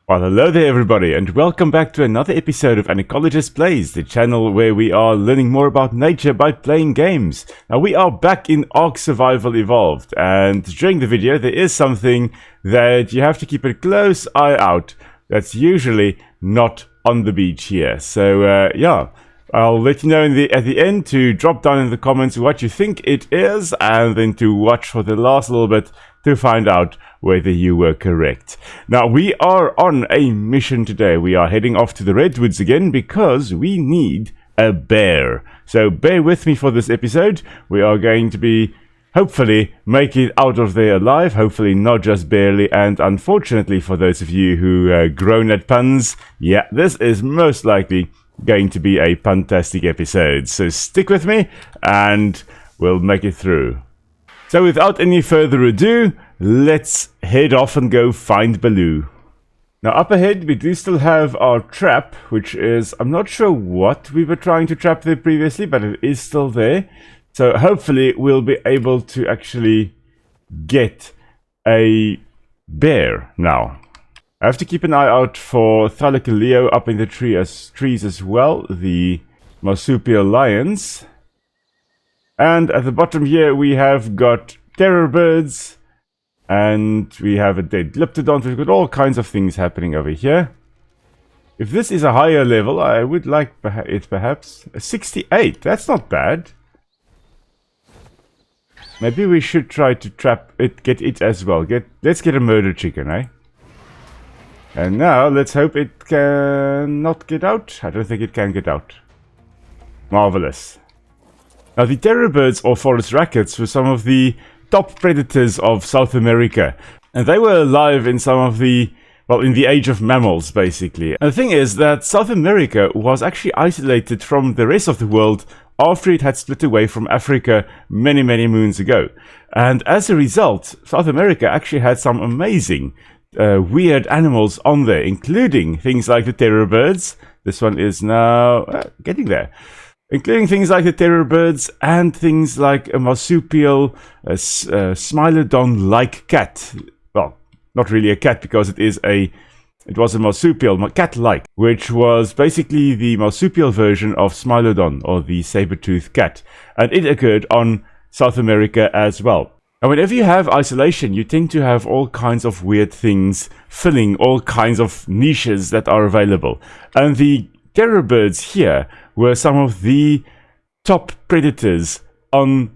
Well, hello there everybody, and welcome back to another episode of An Ecologist Plays, the channel where we are learning more about nature by playing games. Now, we are back in Ark Survival Evolved, and during the video there is something that you have to keep a close eye out that's usually not on the beach here. So, yeah, I'll let you know at the end to drop down in the comments what you think it is, and then to watch for the last little bit to find out whether you were correct. Now, we are on a mission today. We are heading off to the Redwoods again because we need a bear. So bear with me for this episode. We are going to be hopefully make it out of there alive, hopefully not just barely, and unfortunately for those of you who groan at puns, yeah, this is most likely going to be a fantastic episode. So stick with me and we'll make it through. So without any further ado, let's head off and go find Baloo. Now up ahead we do still have our trap, which is, I'm not sure what we were trying to trap there previously, but it is still there. So hopefully we'll be able to actually get a bear now. I have to keep an eye out for Thylacoleo up in the trees as well, the marsupial lions. And at the bottom here we have got terror birds, and we have a dead Glyptodon. We've got all kinds of things happening over here. If this is a higher level, I would like it perhaps a 68. That's not bad. Maybe we should try to trap it, get it as well. Let's get a murder chicken, eh? And now let's hope it can not get out. I don't think it can get out. Marvelous. Now, the terror birds or forest rackets were some of the top predators of South America. And they were alive in some of the, well, in the age of mammals, basically. And the thing is that South America was actually isolated from the rest of the world after it had split away from Africa many, many moons ago. And as a result, South America actually had some amazing, weird animals on there, including things like the terror birds. This one is now getting there. Including things like the terror birds and things like a marsupial, Smilodon-like cat. Well, not really a cat because it was a marsupial, cat-like, which was basically the marsupial version of Smilodon, or the saber-toothed cat. And it occurred on South America as well. And whenever you have isolation, you tend to have all kinds of weird things filling all kinds of niches that are available. And the terror birds here were some of the top predators on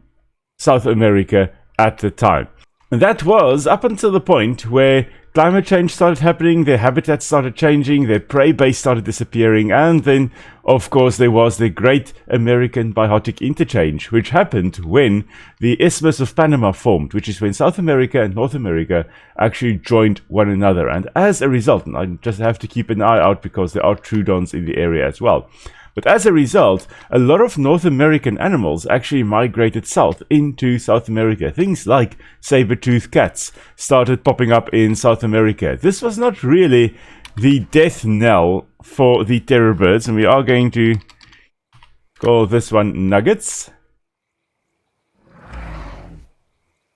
South America at the time. And that was up until the point where climate change started happening, their habitats started changing, their prey base started disappearing, and then, of course, there was the Great American Biotic Interchange, which happened when the Isthmus of Panama formed, which is when South America and North America actually joined one another. And as a result, and I just have to keep an eye out because there are Troodons in the area as well. But as a result, a lot of North American animals actually migrated south into South America. Things like saber-toothed cats started popping up in South America. This was not really the death knell for the terror birds, and we are going to call this one Nuggets.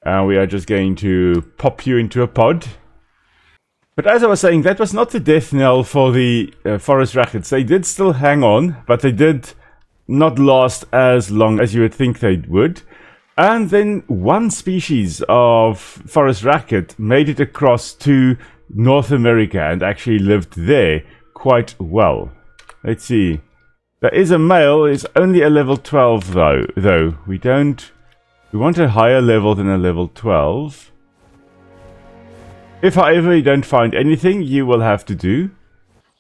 And we are just going to pop you into a pod. But as I was saying, that was not the death knell for the forest rackets. They did still hang on, but they did not last as long as you would think they would. And then one species of forest racket made it across to North America and actually lived there quite well. Let's see. There is a male. It's only a level 12 though. We want a higher level than a level 12. If, however, you don't find anything, you will have to do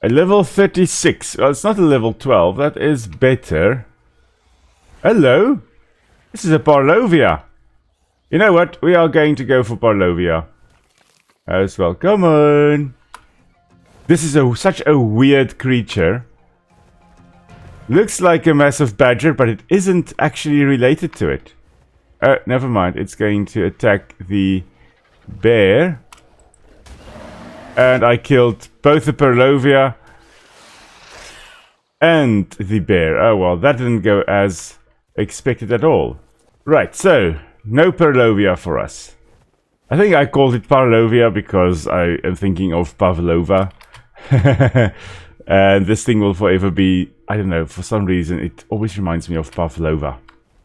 a level 36. Well, it's not a level 12. That is better. Hello? This is a Purlovia. You know what? We are going to go for Purlovia as well. Come on. This is such a weird creature. Looks like a massive badger, but it isn't actually related to it. Never mind. It's going to attack the bear. And I killed both the Purlovia and the bear. Oh well, that didn't go as expected at all. Right, so no Purlovia for us. I think I called it Purlovia because I am thinking of Pavlova. And this thing will forever be, I don't know, for some reason, it always reminds me of Purlovia.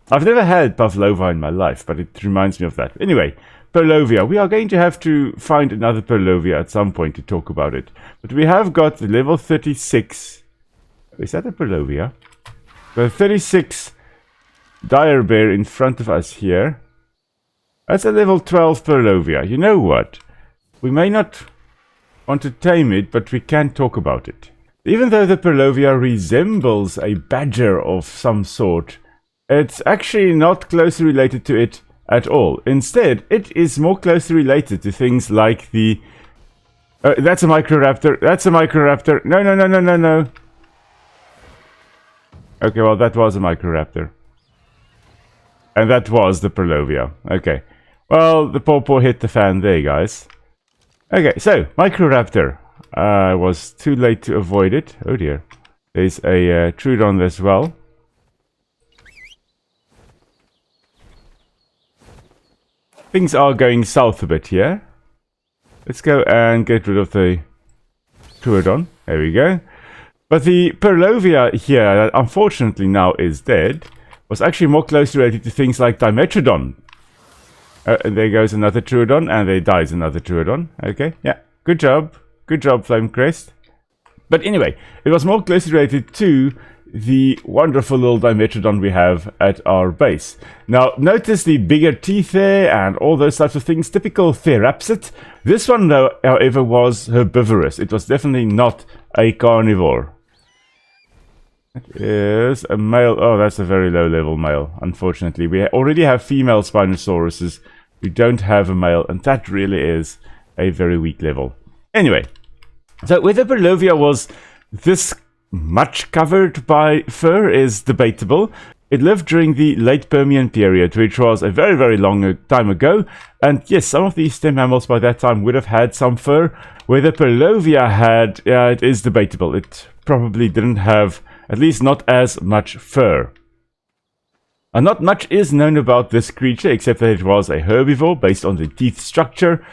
I've never had Purlovia in my life, but it reminds me of that. Anyway, Purlovia. We are going to have to find another Purlovia at some point to talk about it. But we have got the level 36. Is that a Purlovia? The 36 dire bear in front of us here. That's a level 12 Purlovia. You know what? We may not want to tame it, but we can talk about it. Even though the Purlovia resembles a badger of some sort, it's actually not closely related to it at all. Instead, it is more closely related to things like the... that's a Microraptor. That's a Microraptor. No, no, no, no, no, no. Okay, well, that was a Microraptor. And that was the Purlovia. Okay. Well, the pawpaw hit the fan there, guys. Okay, so, Microraptor. I was too late to avoid it. Oh dear. There's a Troodon as well. Things are going south a bit here. Let's go and get rid of the Troodon. There we go. But the Purlovia here, that unfortunately now is dead, was actually more closely related to things like Dimetrodon. And there goes another Troodon, and there dies another Troodon. Okay, yeah, good job. Good job, Flamecrest. But anyway, it was more closely related to the wonderful little Dimetrodon we have at our base. Now, notice the bigger teeth there and all those types of things. Typical Therapsid. This one, though, however, was herbivorous. It was definitely not a carnivore. That is a male. Oh, that's a very low-level male, unfortunately. We already have female Spinosauruses. We don't have a male, and that really is a very weak level. Anyway, so whether Purlovia was this much covered by fur is debatable. It lived during the late Permian period, which was a very, very long time ago. And yes, some of these stem mammals by that time would have had some fur. Whether Purlovia had, it is debatable. It probably didn't have, at least not as much fur. And not much is known about this creature, except that it was a herbivore based on the teeth structure.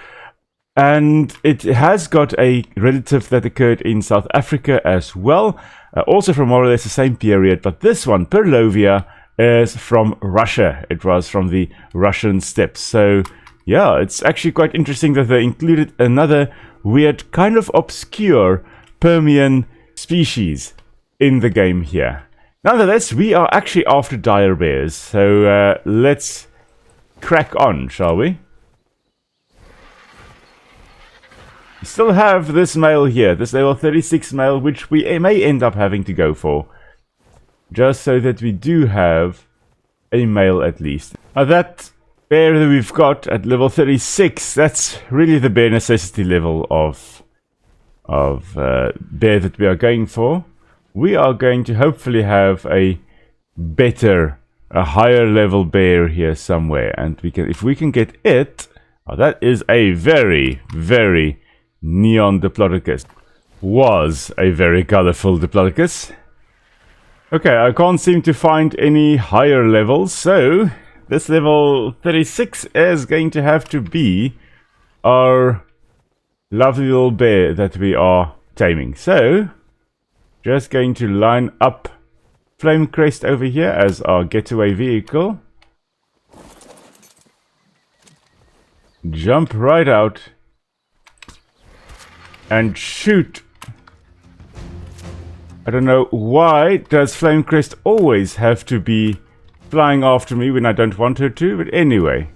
And it has got a relative that occurred in South Africa as well, also from more or less the same period. But this one, Purlovia, is from Russia. It was from the Russian steppes. So, yeah, it's actually quite interesting that they included another weird, kind of obscure Permian species in the game here. Nonetheless, we are actually after dire bears. So, let's crack on, shall we? We still have this male here, this level 36 male, which we may end up having to go for. Just so that we do have a male at least. Now that bear that we've got at level 36, that's really the bare necessity level of bear that we are going for. We are going to hopefully have a better, a higher level bear here somewhere. And we can, if we can get it, that is a very, very neon Diplodocus. Was a very colorful Diplodocus. Okay, I can't seem to find any higher levels, so this level 36 is going to have to be our lovely little bear that we are taming. So, just going to line up Flamecrest over here as our getaway vehicle. Jump right out. And shoot. I don't know why does Flamecrest always have to be flying after me when I don't want her to, but anyway.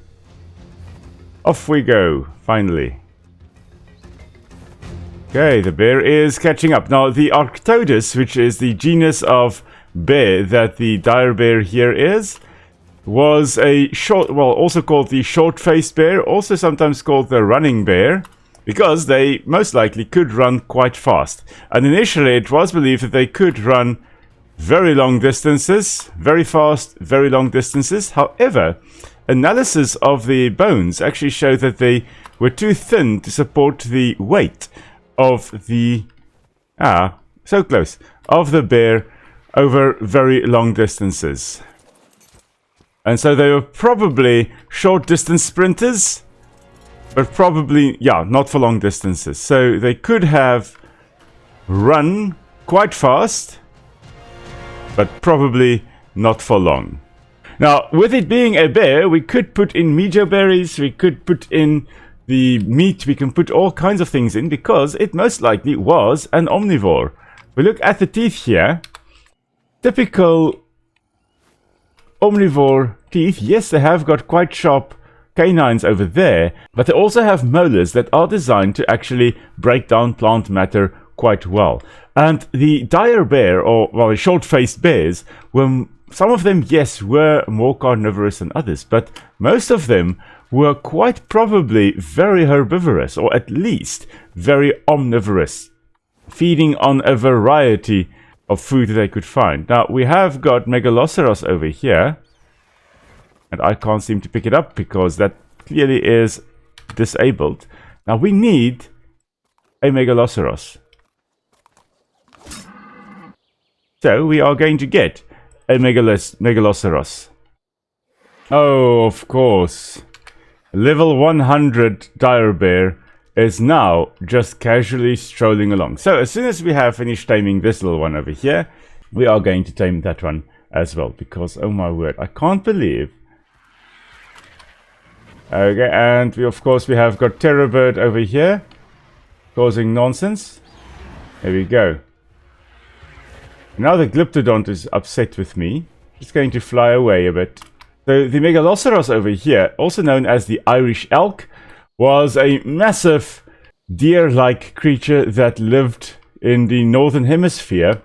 Off we go, finally. Okay, the bear is catching up. Now, the Arctodus, which is the genus of bear that the dire bear here is, was a short, well, also called the short-faced bear, also sometimes called the running bear. Because they most likely could run quite fast. And initially it was believed that they could run very long distances, very fast, very long distances. However, analysis of the bones actually showed that they were too thin to support the weight of the, so close, of the bear over very long distances. And so they were probably short distance sprinters. But probably, yeah, not for long distances. So they could have run quite fast, but probably not for long. Now, with it being a bear, we could put in mejoberries, we could put in the meat, we can put all kinds of things in, because it most likely was an omnivore. We look at the teeth here. Typical omnivore teeth. Yes, they have got quite sharp canines over there, but they also have molars that are designed to actually break down plant matter quite well. And the dire bear, or well, the short-faced bears, were some of them, yes, were more carnivorous than others, but most of them were quite probably very herbivorous, or at least very omnivorous, feeding on a variety of food that they could find. Now, we have got Megaloceros over here, and I can't seem to pick it up because that clearly is disabled. Now, we need a Megaloceros. So, we are going to get a Megaloceros. Oh, of course. Level 100 dire bear is now just casually strolling along. So as soon as we have finished taming this little one over here, we are going to tame that one as well, because oh my word, I can't believe. Okay, and we of course we have got Terrorbird over here causing nonsense. There we go. Now the Glyptodont is upset with me. It's going to fly away a bit. So the Megaloceros over here, also known as the Irish elk, was a massive deer-like creature that lived in the northern hemisphere.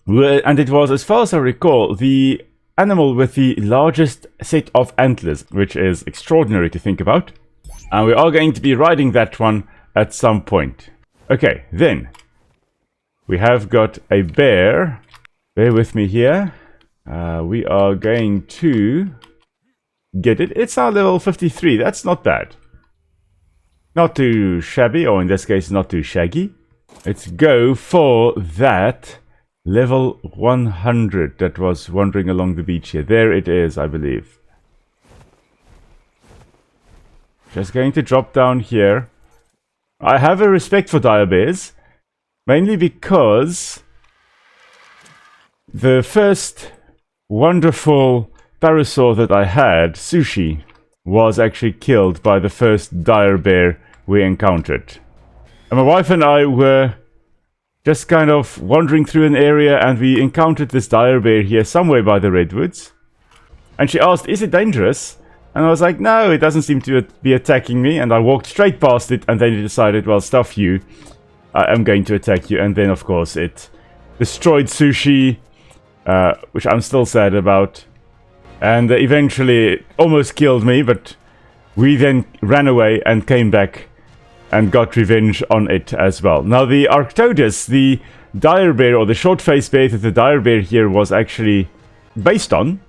And it was, as far as I recall, the animal with the largest set of antlers, which is extraordinary to think about. And we are going to be riding that one at some point. Okay, then we have got a bear. Bear with me here. We are going to get it. It's our level 53. That's not bad. Not too shabby, or in this case, not too shaggy. Let's go for that level 100 that was wandering along the beach here. There it is, I believe. Just going to drop down here. I have a respect for dire bears, mainly because the first wonderful parasaur that I had, Sushi, was actually killed by the first dire bear we encountered. And my wife and I were just kind of wandering through an area, and we encountered this dire bear here somewhere by the redwoods. And she asked, "Is it dangerous?" And I was like, "No, it doesn't seem to be attacking me." And I walked straight past it, and then it decided, "Well, stuff you. I am going to attack you." And then, of course, it destroyed Sushi, which I'm still sad about. And eventually it almost killed me, but we then ran away and came back and got revenge on it as well. Now the Arctodus, the dire bear, or the short-faced bear that the dire bear here was actually based on,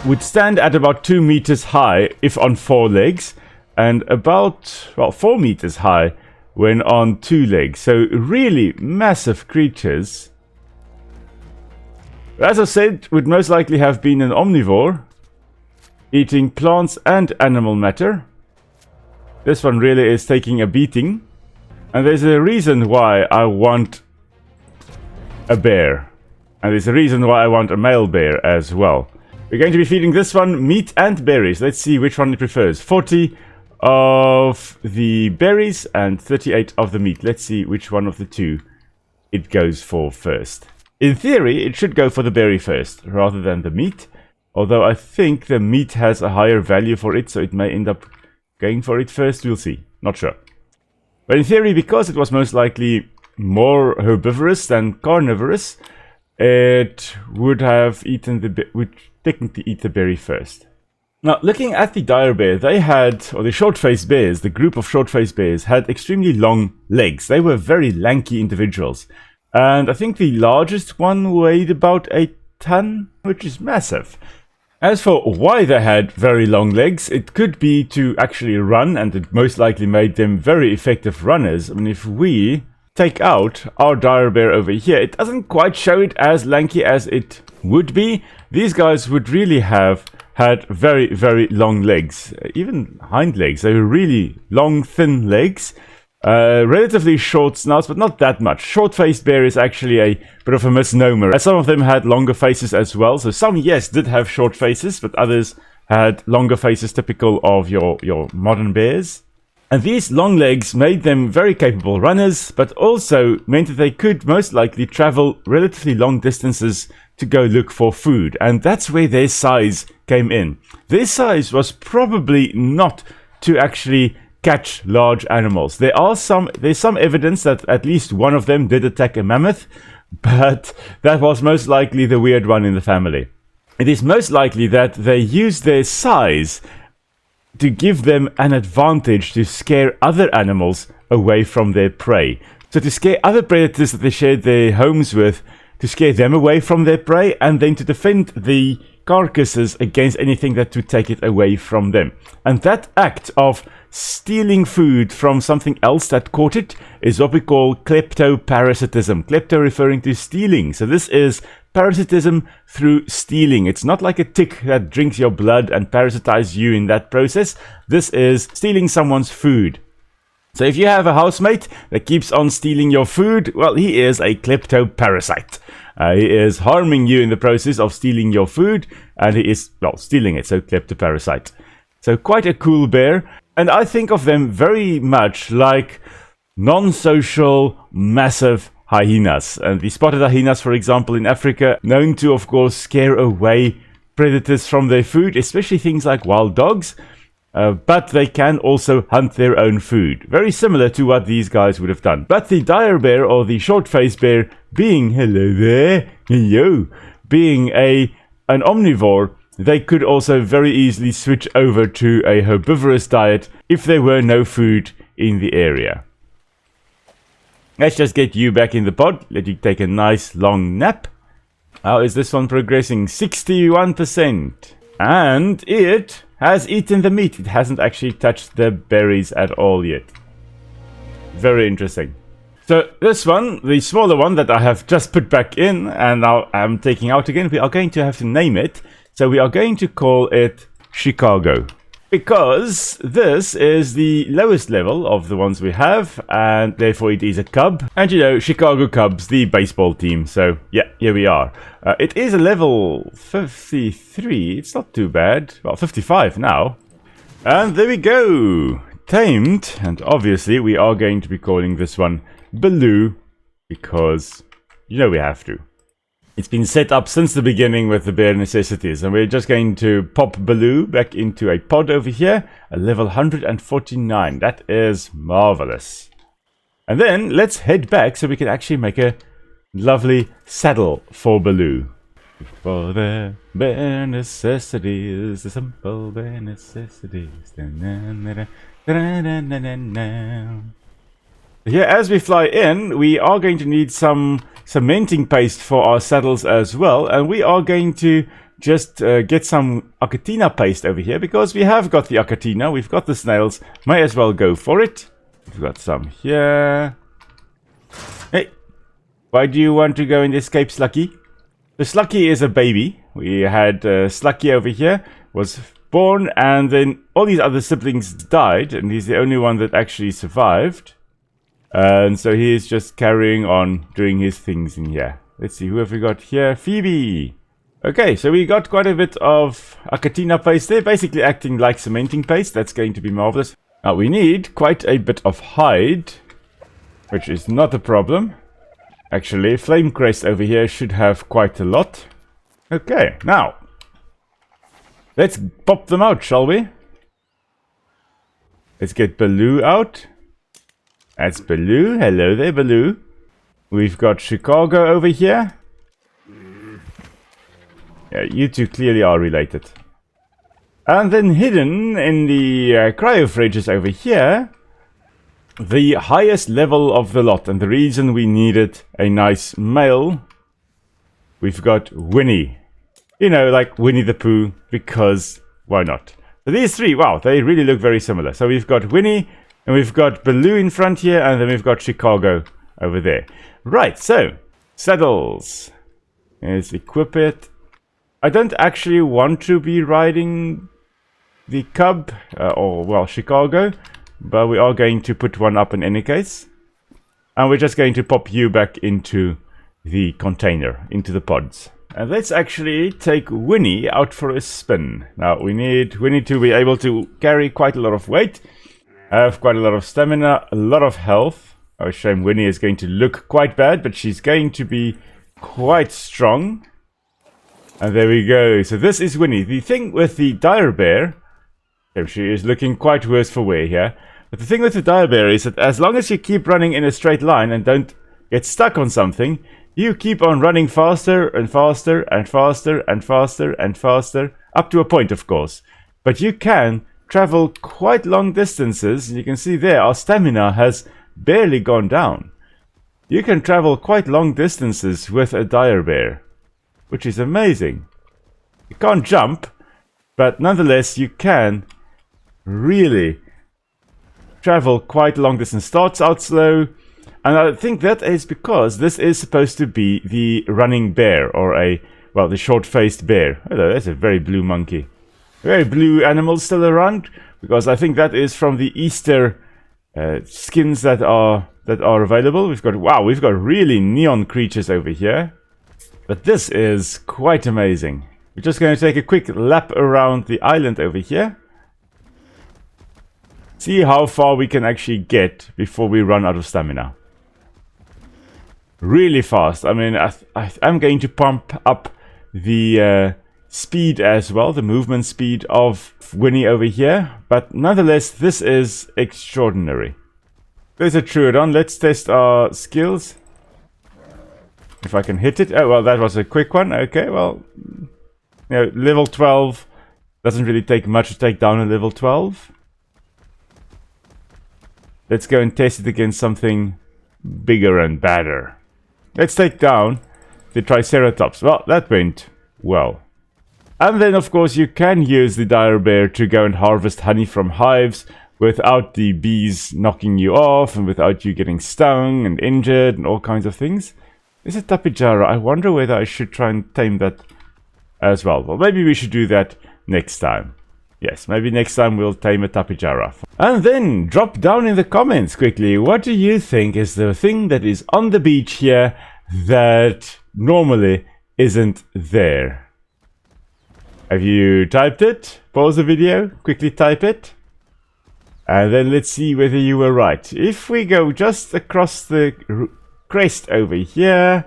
would stand at about 2 meters high if on 4 legs, and about, well, 4 meters high when on 2 legs. So really massive creatures. As I said, would most likely have been an omnivore, eating plants and animal matter. This one really is taking a beating. And there's a reason why I want a bear. And there's a reason why I want a male bear as well. We're going to be feeding this one meat and berries. Let's see which one it prefers. 40 of the berries and 38 of the meat. Let's see which one of the two it goes for first. In theory, it should go for the berry first, rather than the meat. Although I think the meat has a higher value for it, so it may end up going for it first. We'll see. Not sure. But in theory, because it was most likely more herbivorous than carnivorous, it would have eaten would technically eat the berry first. Now, looking at the dire bear, they had, or the short-faced bears, the group of short-faced bears, had extremely long legs. They were very lanky individuals. And I think the largest one weighed about 1 ton, which is massive. As for why they had very long legs, it could be to actually run, and it most likely made them very effective runners. I mean, if we take out our dire bear over here, it doesn't quite show it as lanky as it would be. These guys would really have had very, very long legs, even hind legs. They were really long, thin legs. Relatively short snouts, but not that much. Short-faced bear is actually a bit of a misnomer, as some of them had longer faces as well. So some, yes, did have short faces, but others had longer faces typical of your modern bears. And these long legs made them very capable runners, but also meant that they could most likely travel relatively long distances to go look for food. And that's where their size came in. Their size was probably not to actually catch large animals. There's some evidence that at least one of them did attack a mammoth, but that was most likely the weird one in the family. It is most likely that they used their size to give them an advantage to scare other animals away from their prey. So to scare other predators that they shared their homes with, to scare them away from their prey, and then to defend the carcasses against anything that would take it away from them. And that act of stealing food from something else that caught it is what we call kleptoparasitism. Klepto referring to stealing. So this is parasitism through stealing. It's not like a tick that drinks your blood and parasitizes you in that process. This is stealing someone's food. So if you have a housemate that keeps on stealing your food, well, he is a kleptoparasite. He is harming you in the process of stealing your food, and he is, well, stealing it, so kleptoparasite. So quite a cool bear, and I think of them very much like non-social, massive hyenas. And the spotted hyenas, for example, in Africa, known to, of course, scare away predators from their food, especially things like wild dogs. But they can also hunt their own food. Very similar to what these guys would have done. But the dire bear, or the short-faced bear, being, hello there, yo, being an omnivore, they could also very easily switch over to a herbivorous diet if there were no food in the area. Let's just get you back in the pod, let you take a nice long nap. How is this one progressing? 61%. And it has eaten the meat. It hasn't actually touched the berries at all yet. Very interesting. So this one, the smaller one that I have just put back in and now I'm taking out again, we are going to have to name it. So we are going to call it Chicago. Because this is the lowest level of the ones we have, and therefore it is a cub. And you know, Chicago Cubs, the baseball team. So yeah, here we are. It is a level 53. It's not too bad. Well, 55 now. And there we go. Tamed. And obviously we are going to be calling this one Baloo, because you know we have to. It's been set up since the beginning with the bare necessities, and we're just going to pop Baloo back into a pod over here, a level 149. That is marvelous. And then let's head back so we can actually make a lovely saddle for Baloo. For the bare necessities, the simple bare necessities. Here, as we fly in, we are going to need some cementing paste for our saddles as well, and we are going to just get some Arctodus paste over here, because we have got the Arctodus, we've got the snails, may as well go for it. We've got some here. Hey, why do you want to go and escape, Slucky? The Slucky is a baby. We had Slucky over here, was born, and then all these other siblings died, and he's the only one that actually survived. And so he is just carrying on doing his things in here. Let's see, who have we got here? Phoebe! Okay, so we got quite a bit of Arctodus paste there, basically acting like cementing paste. That's going to be marvelous. Now we need quite a bit of hide, which is not a problem. Actually, Flame Crest over here should have quite a lot. Okay, now let's pop them out, shall we? Let's get Baloo out. That's Baloo. Hello there, Baloo. We've got Chicago over here. Yeah, you two clearly are related. And then hidden in the cryo fridges over here, the highest level of the lot. And the reason we needed a nice male, we've got Winnie. You know, like Winnie the Pooh, because why not? So these three, wow, they really look very similar. So we've got Winnie, and we've got Baloo in front here, and then we've got Chicago over there. Right, so, saddles. Let's equip it. I don't actually want to be riding the cub, or, well, Chicago. but we are going to put one up in any case. And we're just going to pop you back into the container, into the pods. And let's actually take Winnie out for a spin. Now, we need Winnie to be able to carry quite a lot of weight, have quite a lot of stamina, a lot of health. Oh, shame Winnie is going to look quite bad, but she's going to be quite strong. And there we go. So this is Winnie. The thing with the dire bear, she is looking quite worse for wear here. But the thing with the dire bear is that as long as you keep running in a straight line and don't get stuck on something, you keep on running faster and faster and faster and faster and faster, up to a point, of course. But you can travel quite long distances. You can see there our stamina has barely gone down. You can travel quite long distances with a dire bear, which is amazing. You can't jump, but nonetheless you can really travel quite a long distance. Starts out slow, and I think that is because this is supposed to be the running bear, or the short-faced bear. Hello, that's a very blue monkey. Very blue animals still around, because I think that is from the Easter skins that are available. We've got really neon creatures over here, but this is quite amazing. We're just going to take a quick lap around the island over here. See how far we can actually get before we run out of stamina. Really fast. I mean, I'm going to pump up the speed as well, the movement speed of Winnie over here. But nonetheless, this is extraordinary. There's a Troodon. Let's test our skills. If I can hit it. Oh, well, that was a quick one. Okay, well, level 12 doesn't really take much to take down a level 12. Let's go and test it against something bigger and badder. Let's take down the Triceratops. Well, that went well. And then, of course, you can use the dire bear to go and harvest honey from hives without the bees knocking you off and without you getting stung and injured and all kinds of things. There's a Tapijara. I wonder whether I should try and tame that as well. Well, maybe we should do that next time. Yes, maybe next time we'll tame a Tapijara. And then drop down in the comments quickly. What do you think is the thing that is on the beach here that normally isn't there? Have you typed it? Pause the video, quickly type it. And then let's see whether you were right. If we go just across the crest over here.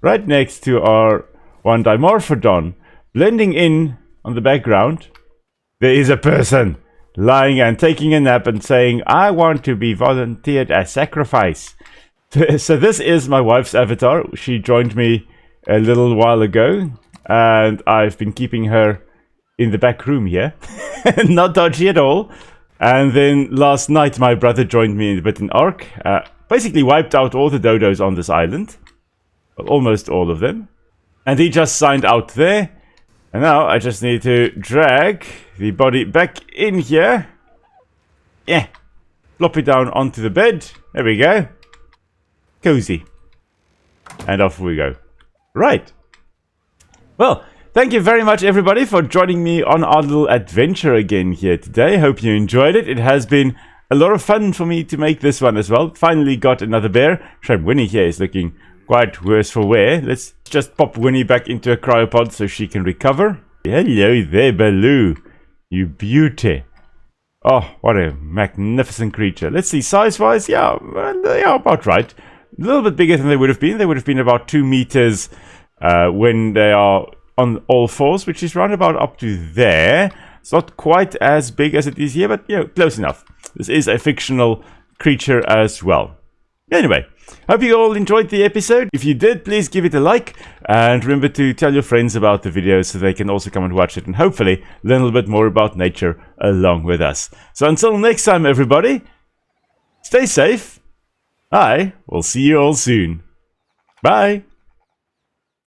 Right next to our one Dimorphodon. Blending in on the background, there is a person lying and taking a nap and saying, I want to be volunteered as sacrifice. So this is my wife's avatar. She joined me a little while ago, and I've been keeping her in the back room here. Not dodgy at all. And then last night my brother joined me in Ark. Basically wiped out all the dodos on this island. Well, almost all of them. And he just signed out there. And now I just need to drag the body back in here. Yeah. Flop it down onto the bed. There we go. Cozy. And off we go. Right. Well, thank you very much everybody for joining me on our little adventure again here today. Hope you enjoyed it. It has been a lot of fun for me to make this one as well. Finally got another bear. Shame Winnie here is looking quite worse for wear. Let's just pop Winnie back into a cryopod so she can recover. Hello there, Baloo. You beauty. Oh, what a magnificent creature. Let's see, size-wise, yeah, they are about right. A little bit bigger than they would have been. They would have been about 2 meters when they are on all fours, which is round about up to there. It's not quite as big as it is here, but, close enough. This is a fictional creature as well. Anyway, hope you all enjoyed the episode. If you did, please give it a like. And remember to tell your friends about the video so they can also come and watch it. And hopefully learn a little bit more about nature along with us. So until next time, everybody, stay safe. I will see you all soon. Bye.